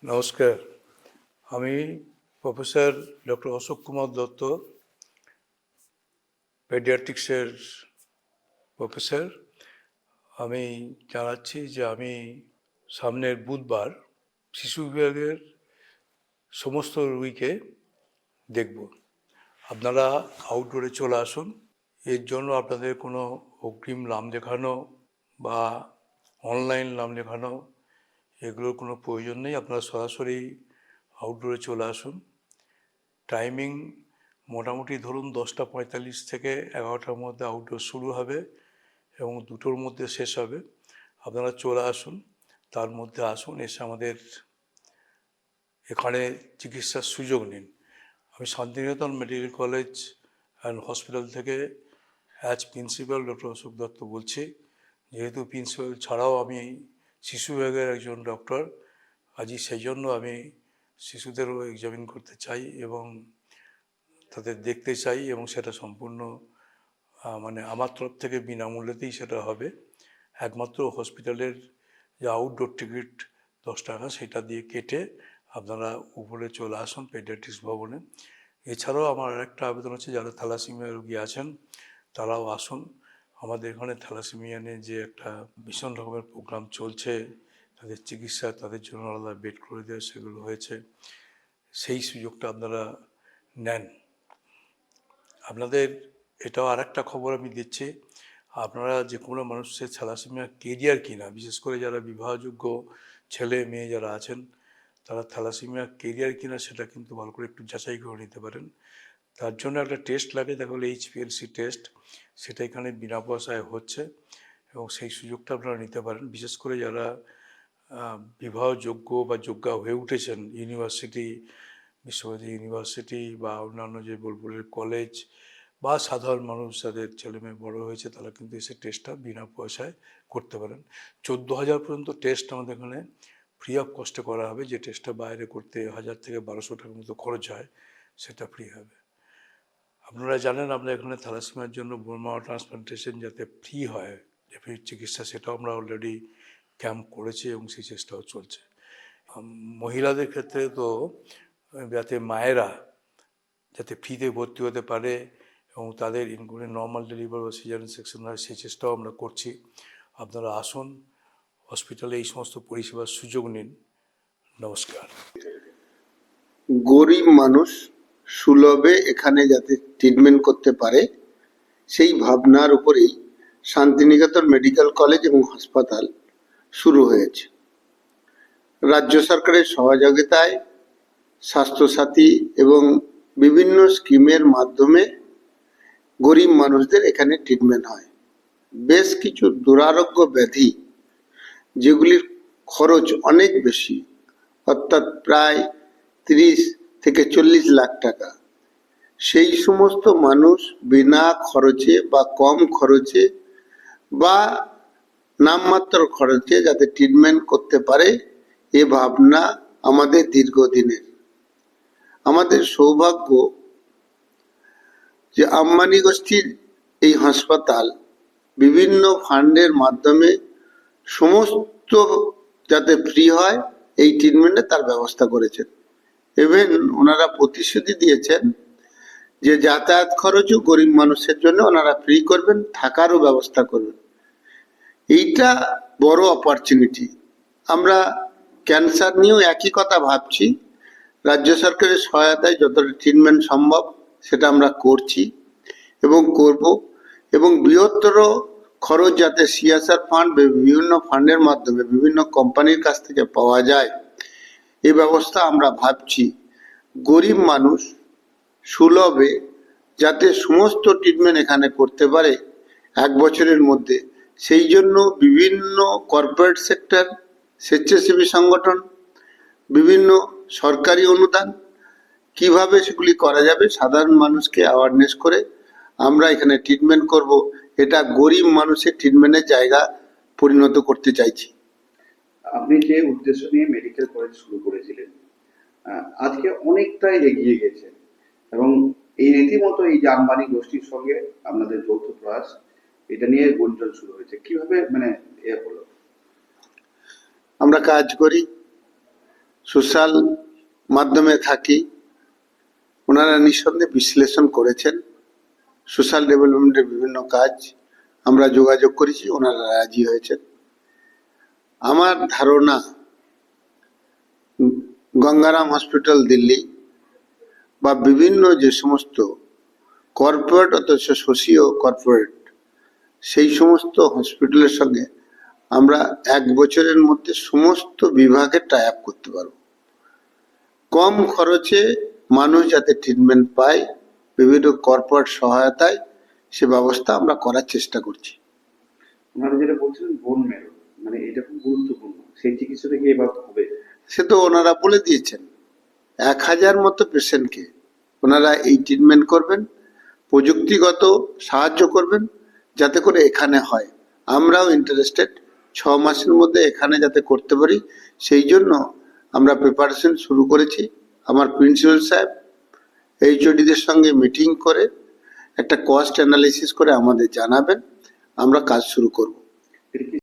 নমস্কার। আমি professor doctor Ashok Kumar Dutta, পেডিয়াট্রিক্সের প্রফেসর। আমি জানাচ্ছি যে আমি সামনের বুধবার শিশু বিভাগের সমস্ত রোগীকে দেখব। আপনারা আউটডোরে চলে আসুন। এর জন্য আপনাদের কোনো অগ্রিম নাম লেখানো বা অনলাইন নাম লেখানো এগুলোর কোনো প্রয়োজন নেই। আপনারা সরাসরি আউটডোরে চলে আসুন। টাইমিং মোটামুটি ধরুন 10:45 থেকে 11টার মধ্যে আউটডোর শুরু হবে এবং 2টোর মধ্যে শেষ হবে। আপনারা চলে আসুন, তার মধ্যে আসুন, এসে আমাদের এখানে চিকিৎসার সুযোগ নিন। আমি Santiniketan medical college and hospital থেকে as principal doctor Ashok Dutta বলছি। যেহেতু প্রিন্সিপাল ছাড়াও আমি শিশু বিভাগের একজন ডক্টর, আজই সেই জন্য আমি শিশুদেরও এক্সামিন করতে চাই এবং তাদের দেখতে চাই, এবং সেটা সম্পূর্ণ আমার তরফ থেকে বিনামূল্যেতেই সেটা হবে। একমাত্র হসপিটালের যে আউটডোর টিকিট 10 টাকা, সেটা দিয়ে কেটে আপনারা উপরে চলে আসুন পেডিয়াট্রিক্স ভবনে। এছাড়াও আমার আরেকটা আবেদন আছে, যারা থ্যালাসেমিয়া রোগী আছেন তারাও আসুন। আমাদের এখানে থ্যালাসেমিয়া নিয়ে যে একটা ভীষণ রকমের প্রোগ্রাম চলছে, তাদের চিকিৎসা, তাদের জন্য আলাদা বেড করে দেওয়া, সেগুলো হয়েছে। সেই সুযোগটা আপনারা নেন। আপনাদের এটাও আরেকটা খবর আমি দিচ্ছি, আপনারা যে কোনো মানুষের থ্যালাসেমিয়া কেরিয়ার কিনা, বিশেষ করে যারা বিবাহযোগ্য ছেলে মেয়ে যারা আছেন, তারা থ্যালাসেমিয়া কেরিয়ার কিনা সেটা কিন্তু ভালো করে একটু যাচাই করে নিতে পারেন। তার জন্য একটা টেস্ট লাগে, দেখা হলো HPLC টেস্ট, সেটা এখানে বিনা পয়সায় হচ্ছে এবং সেই সুযোগটা আপনারা নিতে পারেন। বিশেষ করে যারা বিবাহযোগ্য বা যোগ্যা হয়ে উঠেছেন, ইউনিভার্সিটি, বিশ্বভারতী ইউনিভার্সিটি বা অন্যান্য যে বোলপুরের কলেজ বা সাধারণ মানুষ যাদের ছেলেমেয়ে বড় হয়েছে, তারা কিন্তু এসে টেস্টটা বিনা পয়সায় করতে পারেন। 14,000 পর্যন্ত টেস্ট আমাদের এখানে ফ্রি অফ কস্টে করা হবে। যে টেস্টটা বাইরে করতে 1,000 থেকে 1,200 টাকার মতো খরচ হয়, সেটা ফ্রি হবে। আপনারা জানেন আমরা এখানে থ্যালাসেমিয়ার জন্য বোন ম্যারো ট্রান্সপ্লান্টেশন যাতে ফ্রি হয়, ফ্রি চিকিৎসা, সেটাও আমরা অলরেডি ক্যাম্প করেছি এবং সেই চেষ্টাও চলছে। মহিলাদের ক্ষেত্রে তো যাতে মায়েরা যাতে ফ্রিতে ভর্তি হতে পারে এবং তাদের ইনক্লুডিং নর্মাল ডেলিভারি বা সিজারিয়ান সেকশন হয়, সেই চেষ্টাও আমরা করছি। আপনারা আসুন হসপিটালে, এই সমস্ত পরিষেবার সুযোগ নিন। নমস্কার। গরিব মানুষ সুলভে এখানে যাতে ট্রিটমেন্ট করতে পারে, সেই ভাবনার উপরেই শান্তিনিকেতন মেডিকেল কলেজ এবং হাসপাতাল শুরু হয়েছে। রাজ্য সরকারের সহযোগিতায় স্বাস্থ্যসাথী এবং বিভিন্ন স্কিমের মাধ্যমে গরিব মানুষদের এখানে ট্রিটমেন্ট হয়। বেশ কিছু দুরারোগ্য ব্যাধি যেগুলির খরচ অনেক বেশি, অর্থাৎ প্রায় 30 থেকে 40 লাখ টাকা, সেই সমস্ত মানুষ বিনা খরচে বা কম খরচে বা নামমাত্র খরচে যাতে ট্রিটমেন্ট করতে পারে, এ ভাবনা আমাদের দীর্ঘদিনের। আমাদের সৌভাগ্য যে আম্বানি গোষ্ঠীর এই হাসপাতাল বিভিন্ন ফান্ডের মাধ্যমে সমস্ত যাতে ফ্রি হয় এই ট্রিটমেন্টে তার ব্যবস্থা করেছেন। ইভেন ওনারা প্রতিশ্রুতি দিয়েছেন যে যাতায়াত খরচও গরিব মানুষের জন্য ওনারা ফ্রি করবেন, থাকারও ব্যবস্থা করবেন। এইটা বড় অপরচুনিটি। আমরা ক্যান্সার নিয়েও একই কথা ভাবছি। রাজ্য সরকারের সহায়তায় যতটা ট্রিটমেন্ট সম্ভব সেটা আমরা করছি এবং করব, এবং বৃহত্তর খরচ যাতে CSR ফান্ড বিভিন্ন ফান্ডের মাধ্যমে বিভিন্ন কোম্পানির কাছ থেকে পাওয়া যায়, এই ব্যবস্থা আমরা ভাবছি। গরিব মানুষ সুলভে যাতে সমস্ত ট্রিটমেন্ট এখানে করতে পারে 1 বছরের মধ্যে, সেই জন্য বিভিন্ন কর্পোরেট সেক্টর, স্বেচ্ছাসেবী সংগঠন, বিভিন্ন সরকারি অনুদান, কিভাবে সেগুলি করা যাবে সাধারণ মানুষকে অ্যাওয়ারনেস করে আমরা এখানে ট্রিটমেন্ট করব। এটা গরিব মানুষের ট্রিটমেন্টের জায়গা পরিণত করতে চাইছি। আপনি যে উদ্দেশ্য নিয়ে মেডিকেল কলেজ শুরু করেছিলেন, আজকে অনেকটাই এগিয়ে গেছে এবং এই রীতিমতো এই যে আম্বানি গোষ্ঠীর সঙ্গে আপনাদের যৌথ প্রয়াস, এটা নিয়ে গুঞ্জন শুরু হয়েছে, কিভাবে হলো? আমরা কাজ করি সোশ্যাল মাধ্যমে থাকি, ওনারা নিঃসন্দেহে বিশ্লেষণ করেছেন সোশ্যাল ডেভেলপমেন্টের বিভিন্ন কাজ। আমরা যোগাযোগ করেছি, ওনারা রাজি হয়েছেন। আমার ধারণা গঙ্গারাম হসপিটাল দিল্লি বা বিভিন্ন যে সমস্ত কর্পোরেট অথচ সোশিও কর্পোরেট সেই সমস্ত হসপিটালের সঙ্গে আমরা 1 বছরের মধ্যে সমস্ত বিভাগে টাই আপ করতে পারব। কম খরচে মানুষ যাতে ট্রিটমেন্ট পায়, বিভিন্ন কর্পোরেট সহায়তায় সে ব্যবস্থা আমরা করার চেষ্টা করছি। ওনারা যেটা বলছিলেন বোন মেরো, মানে এটা খুব গুরুত্বপূর্ণ, সেই চিকিৎসাটা কি এবার হবে? সে তো ওনারা বলে দিয়েছেন 1000 মতো পেশেন্টকে ওনারা এই ট্রিটমেন্ট করবেন, প্রযুক্তিগত সাহায্য করবেন যাতে করে এখানে হয়। আমরাও ইন্টারেস্টেড 6 মাসের মধ্যে এখানে যাতে করতে পারি, সেই জন্য আমরা প্রিপারেশন শুরু করেছি। আমার প্রিন্সিপাল সাহেব এইচওডিদের সঙ্গে মিটিং করে একটা কস্ট অ্যানালিসিস করে আমাদের জানাবেন, আমরা কাজ শুরু করব। এটা কি